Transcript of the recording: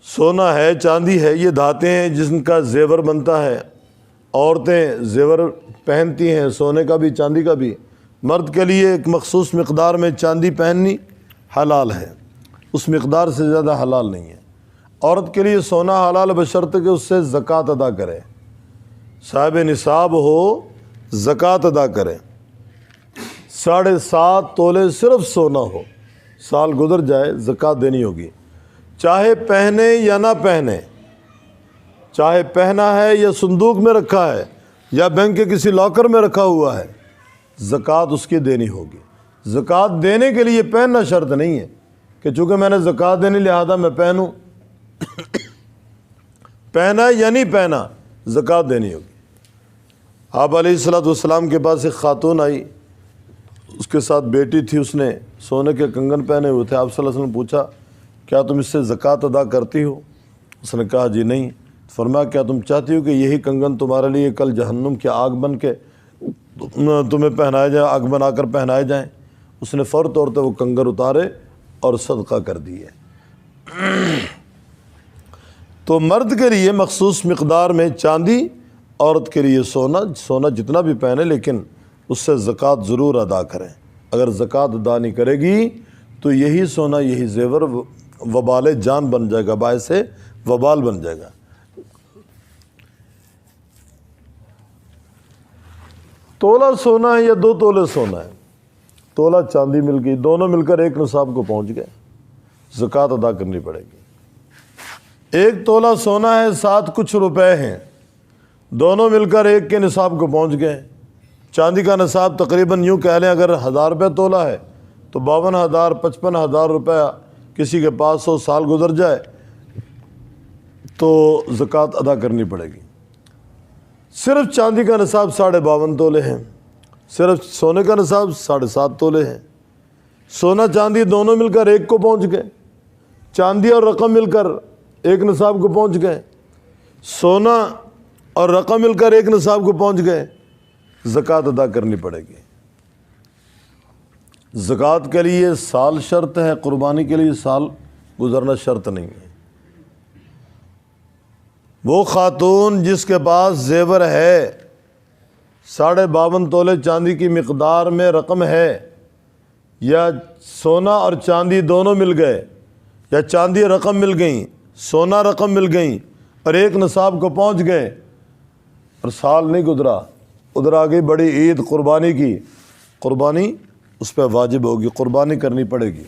سونا ہے، چاندی ہے، یہ دھاتیں ہیں جن کا زیور بنتا ہے۔ عورتیں زیور پہنتی ہیں، سونے کا بھی چاندی کا بھی۔ مرد کے لیے ایک مخصوص مقدار میں چاندی پہننی حلال ہے، اس مقدار سے زیادہ حلال نہیں ہے۔ عورت کے لیے سونا حلال بشرط کہ اس سے زکوٰۃ ادا کرے، صاحب نصاب ہو، زکوٰۃ ادا کرے۔ 7.5 تولے صرف سونا ہو، سال گزر جائے زکوٰۃ دینی ہوگی، چاہے پہنے یا نہ پہنے، چاہے پہنا ہے یا صندوق میں رکھا ہے یا بینک کے کسی لاکر میں رکھا ہوا ہے، زکوٰۃ اس کی دینی ہوگی۔ زکوٰۃ دینے کے لیے پہننا شرط نہیں ہے کہ چونکہ میں نے زکوٰۃ دینی لہذا میں پہنوں۔ پہنا یا نہیں پہنا، زکوٰۃ دینی ہوگی۔ آپ علیہ الصلوۃ والسلام کے پاس ایک خاتون آئی، اس کے ساتھ بیٹی تھی، اس نے سونے کے کنگن پہنے ہوئے تھے۔ آپ صلی اللہ علیہ وسلم نے پوچھا کیا تم اس سے زکوٰۃ ادا کرتی ہو؟ اس نے کہا جی نہیں۔ فرمایا کیا تم چاہتی ہو کہ یہی کنگن تمہارے لیے کل جہنم کی آگ بن کے تمہیں پہنائے جائیں، آگ بنا کر پہنائے جائیں؟ اس نے فوری طور پہ وہ کنگن اتارے اور صدقہ کر دیے۔ تو مرد کے لیے مخصوص مقدار میں چاندی، عورت کے لیے سونا جتنا بھی پہنے، لیکن اس سے زکوٰۃ ضرور ادا کریں۔ اگر زکوٰۃ ادا نہیں کرے گی تو یہی سونا، یہی زیور وبال جان بن جائے گا، باعث وبال بن جائے گا۔ تولہ سونا ہے یا 2 تولے سونا ہے، تولہ چاندی مل گئی، دونوں مل کر ایک نصاب کو پہنچ گئے، زکوٰۃ ادا کرنی پڑے گی۔ 1 تولہ سونا ہے، 7 کچھ روپے ہیں، دونوں مل کر ایک کے نصاب کو پہنچ گئے۔ چاندی کا نصاب تقریباً یوں کہہ لیں اگر 1000 روپے تولہ ہے تو 52,000 55,000 روپے کسی کے پاس 100 سال گزر جائے تو زکوٰۃ ادا کرنی پڑے گی۔ صرف چاندی کا نصاب 52.5 تولے ہیں، صرف سونے کا نصاب 7.5 تولے ہیں۔ سونا چاندی دونوں مل کر ایک کو پہنچ گئے، چاندی اور رقم مل کر ایک نصاب کو پہنچ گئے، سونا اور رقم مل کر ایک نصاب کو پہنچ گئے، زکوٰۃ ادا کرنی پڑے گی۔ زکوٰۃ کے لیے سال شرط ہے، قربانی کے لیے سال گزرنا شرط نہیں ہے۔ وہ خاتون جس کے پاس زیور ہے، 52.5 تولے چاندی کی مقدار میں رقم ہے، یا سونا اور چاندی دونوں مل گئے، یا چاندی رقم مل گئیں، سونا رقم مل گئیں اور ایک نصاب کو پہنچ گئے اور سال نہیں گزرا، ادھر آ گئی بڑی عید قربانی کی، قربانی اس پہ واجب ہوگی، قربانی کرنی پڑے گی۔